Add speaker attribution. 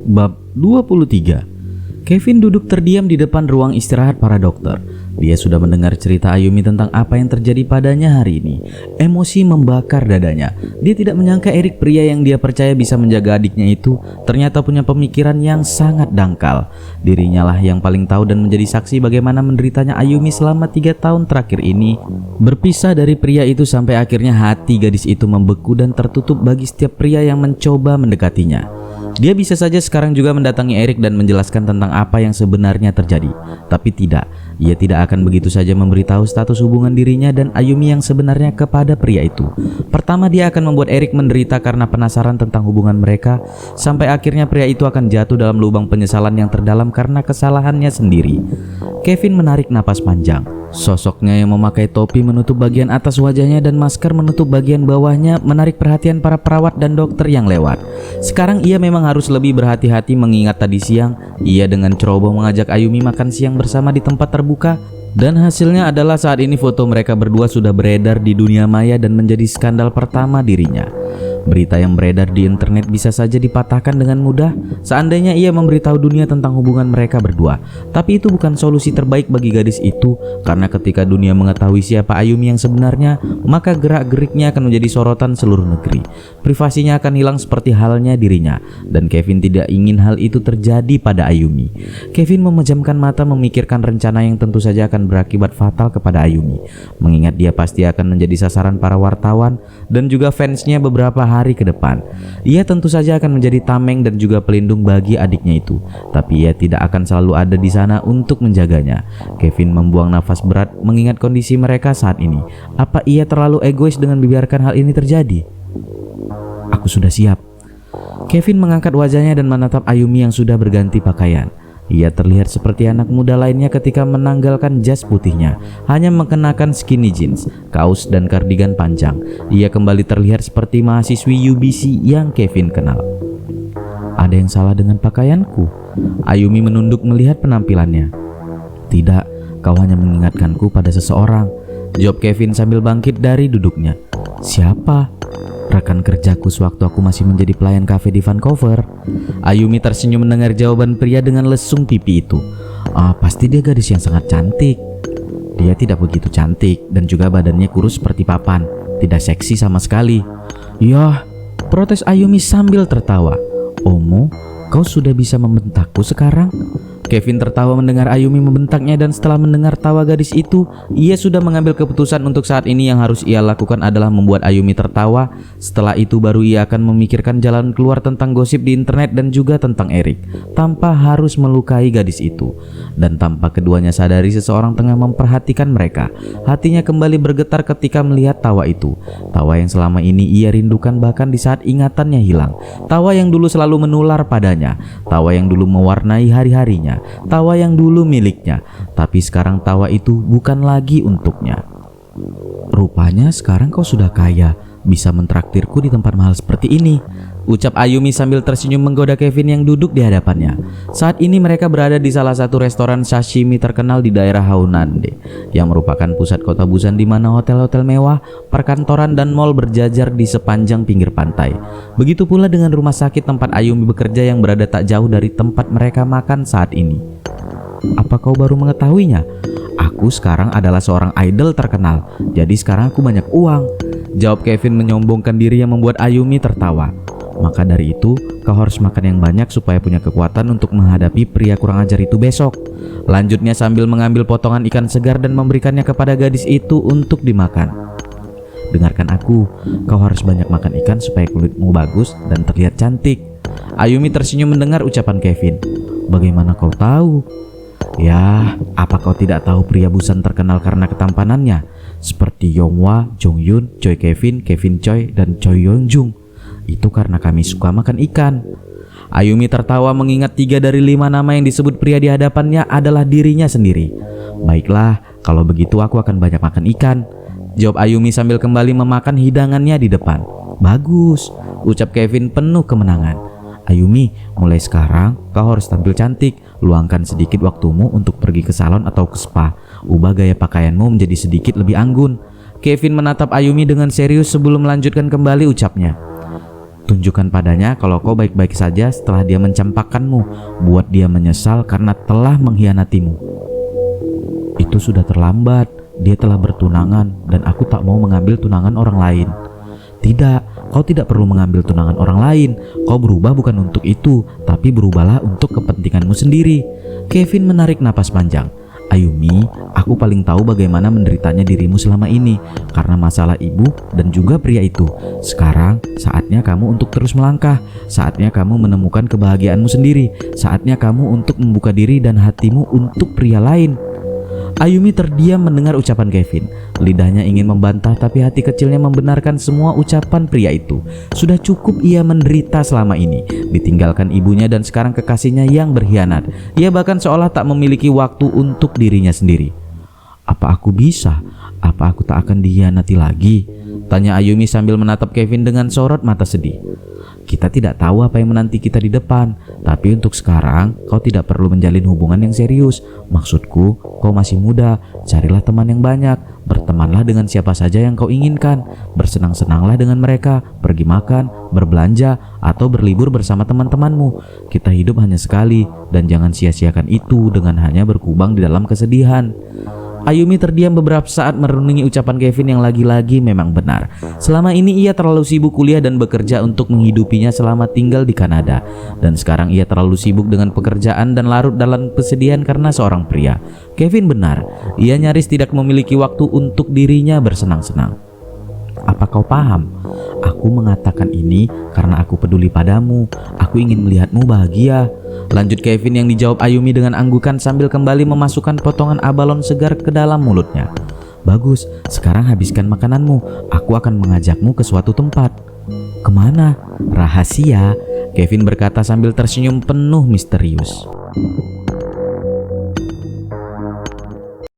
Speaker 1: Bab 23. Kevin duduk terdiam di depan ruang istirahat para dokter. Dia sudah mendengar cerita Ayumi tentang apa yang terjadi padanya hari ini. Emosi membakar dadanya. Dia tidak menyangka Erik, pria yang dia percaya bisa menjaga adiknya itu, ternyata punya pemikiran yang sangat dangkal. Dirinya lah yang paling tahu dan menjadi saksi bagaimana menderitanya Ayumi selama 3 tahun terakhir ini. Berpisah dari pria itu sampai akhirnya hati gadis itu membeku dan tertutup bagi setiap pria yang mencoba mendekatinya. Dia bisa saja sekarang juga mendatangi Erik dan menjelaskan tentang apa yang sebenarnya terjadi. Tapi tidak, ia tidak akan begitu saja memberitahu status hubungan dirinya dan Ayumi yang sebenarnya kepada pria itu. Pertama, dia akan membuat Erik menderita karena penasaran tentang hubungan mereka, sampai akhirnya pria itu akan jatuh dalam lubang penyesalan yang terdalam karena kesalahannya sendiri. Kevin menarik napas panjang. Sosoknya yang memakai topi menutup bagian atas wajahnya dan masker menutup bagian bawahnya menarik perhatian para perawat dan dokter yang lewat. Sekarang ia memang harus lebih berhati-hati mengingat tadi siang ia dengan ceroboh mengajak Ayumi makan siang bersama di tempat terbuka. Dan hasilnya adalah saat ini foto mereka berdua sudah beredar di dunia maya dan menjadi skandal pertama dirinya. Berita yang beredar di internet bisa saja dipatahkan dengan mudah seandainya ia memberitahu dunia tentang hubungan mereka berdua. Tapi itu bukan solusi terbaik bagi gadis itu, karena ketika dunia mengetahui siapa Ayumi yang sebenarnya, maka gerak-geriknya akan menjadi sorotan seluruh negeri. Privasinya akan hilang seperti halnya dirinya, dan Kevin tidak ingin hal itu terjadi pada Ayumi. Kevin memejamkan mata memikirkan rencana yang tentu saja akan berakibat fatal kepada Ayumi, mengingat dia pasti akan menjadi sasaran para wartawan dan juga fansnya beberapa hari ke depan. Ia tentu saja akan menjadi tameng dan juga pelindung bagi adiknya itu, tapi ia tidak akan selalu ada di sana untuk menjaganya. Kevin membuang nafas berat mengingat kondisi mereka saat ini. Apa ia terlalu egois dengan membiarkan hal ini terjadi? Aku sudah siap. Kevin mengangkat wajahnya dan menatap Ayumi yang sudah berganti pakaian. Ia terlihat seperti anak muda lainnya ketika menanggalkan jas putihnya, hanya mengenakan skinny jeans, kaos dan kardigan panjang. Ia kembali terlihat seperti mahasiswi UBC yang Kevin kenal. Ada yang salah dengan pakaianku? Ayumi menunduk melihat penampilannya. Tidak, kau hanya mengingatkanku pada seseorang, jawab Kevin sambil bangkit dari duduknya. Siapa? Rekan kerjaku sewaktu aku masih menjadi pelayan kafe di Vancouver. Ayumi tersenyum mendengar jawaban pria dengan lesung pipi itu. Pasti dia gadis yang sangat cantik. Dia tidak begitu cantik dan juga badannya kurus seperti papan. Tidak seksi sama sekali. Yah, protes Ayumi sambil tertawa. Omo, kau sudah bisa membentakku sekarang? Kevin tertawa mendengar Ayumi membentaknya dan setelah mendengar tawa gadis itu, ia sudah mengambil keputusan untuk saat ini yang harus ia lakukan adalah membuat Ayumi tertawa. Setelah itu baru ia akan memikirkan jalan keluar tentang gosip di internet dan juga tentang Erik, tanpa harus melukai gadis itu. Dan tanpa keduanya sadari seseorang tengah memperhatikan mereka, hatinya kembali bergetar ketika melihat tawa itu. Tawa yang selama ini ia rindukan bahkan di saat ingatannya hilang. Tawa yang dulu selalu menular padanya, tawa yang dulu mewarnai hari-harinya, tawa yang dulu miliknya, tapi sekarang tawa itu bukan lagi untuknya. Rupanya sekarang kau sudah kaya, bisa mentraktirku di tempat mahal seperti ini, ucap Ayumi sambil tersenyum menggoda Kevin yang duduk di hadapannya. Saat ini mereka berada di salah satu restoran sashimi terkenal di daerah Haunande, yang merupakan pusat kota Busan di mana hotel-hotel mewah, perkantoran dan mal berjajar di sepanjang pinggir pantai. Begitu pula dengan rumah sakit tempat Ayumi bekerja yang berada tak jauh dari tempat mereka makan saat ini. Apa kau baru mengetahuinya? Aku sekarang adalah seorang idol terkenal, jadi sekarang aku banyak uang, jawab Kevin menyombongkan diri yang membuat Ayumi tertawa. Maka dari itu, kau harus makan yang banyak supaya punya kekuatan untuk menghadapi pria kurang ajar itu besok, lanjutnya sambil mengambil potongan ikan segar dan memberikannya kepada gadis itu untuk dimakan. Dengarkan aku, kau harus banyak makan ikan supaya kulitmu bagus dan terlihat cantik. Ayumi tersenyum mendengar ucapan Kevin. Bagaimana kau tahu? Ya, apa kau tidak tahu pria Busan terkenal karena ketampanannya, seperti Yonghwa, Jongyun, Choi Kevin, Kevin Choi, dan Choi Yongjung. Itu karena kami suka makan ikan. Ayumi tertawa mengingat 3 dari 5 nama yang disebut pria di hadapannya adalah dirinya sendiri. Baiklah, kalau begitu aku akan banyak makan ikan, jawab Ayumi sambil kembali memakan hidangannya di depan. Bagus, ucap Kevin penuh kemenangan. Ayumi, mulai sekarang kau harus tampil cantik. Luangkan sedikit waktumu untuk pergi ke salon atau ke spa. Ubah gaya pakaianmu menjadi sedikit lebih anggun. Kevin menatap Ayumi dengan serius sebelum melanjutkan kembali ucapnya. Tunjukkan padanya kalau kau baik-baik saja setelah dia mencampakkanmu. Buat dia menyesal karena telah mengkhianatimu. Itu sudah terlambat. Dia telah bertunangan dan aku tak mau mengambil tunangan orang lain. Tidak, kau tidak perlu mengambil tunangan orang lain. Kau berubah bukan untuk itu, tapi berubahlah untuk kepentinganmu sendiri. Kevin menarik napas panjang. Ayumi, aku paling tahu bagaimana menderitanya dirimu selama ini karena masalah ibu dan juga pria itu. Sekarang saatnya kamu untuk terus melangkah. Saatnya kamu menemukan kebahagiaanmu sendiri. Saatnya kamu untuk membuka diri dan hatimu untuk pria lain. Ayumi terdiam mendengar ucapan Kevin. Lidahnya ingin membantah, tapi hati kecilnya membenarkan semua ucapan pria itu. Sudah cukup ia menderita selama ini, ditinggalkan ibunya dan sekarang kekasihnya yang berkhianat. Ia bahkan seolah tak memiliki waktu untuk dirinya sendiri. Apa aku bisa? Apa aku tak akan dikhianati lagi? Tanya Ayumi sambil menatap Kevin dengan sorot mata sedih. Kita tidak tahu apa yang menanti kita di depan, tapi untuk sekarang kau tidak perlu menjalin hubungan yang serius. Maksudku, kau masih muda, carilah teman yang banyak, bertemanlah dengan siapa saja yang kau inginkan, bersenang-senanglah dengan mereka, pergi makan, berbelanja, atau berlibur bersama teman-temanmu. Kita hidup hanya sekali, dan jangan sia-siakan itu dengan hanya berkubang di dalam kesedihan. Ayumi terdiam beberapa saat merenungi ucapan Kevin yang lagi-lagi memang benar. Selama ini ia terlalu sibuk kuliah dan bekerja untuk menghidupinya selama tinggal di Kanada. Dan sekarang ia terlalu sibuk dengan pekerjaan dan larut dalam kesedihan karena seorang pria. Kevin benar, ia nyaris tidak memiliki waktu untuk dirinya bersenang-senang. Apa kau paham? Aku mengatakan ini karena aku peduli padamu. Aku ingin melihatmu bahagia. Lanjut Kevin yang dijawab Ayumi dengan anggukan sambil kembali memasukkan potongan abalon segar ke dalam mulutnya. Bagus, sekarang habiskan makananmu. Aku akan mengajakmu ke suatu tempat. Kemana? Rahasia, Kevin berkata sambil tersenyum penuh misterius.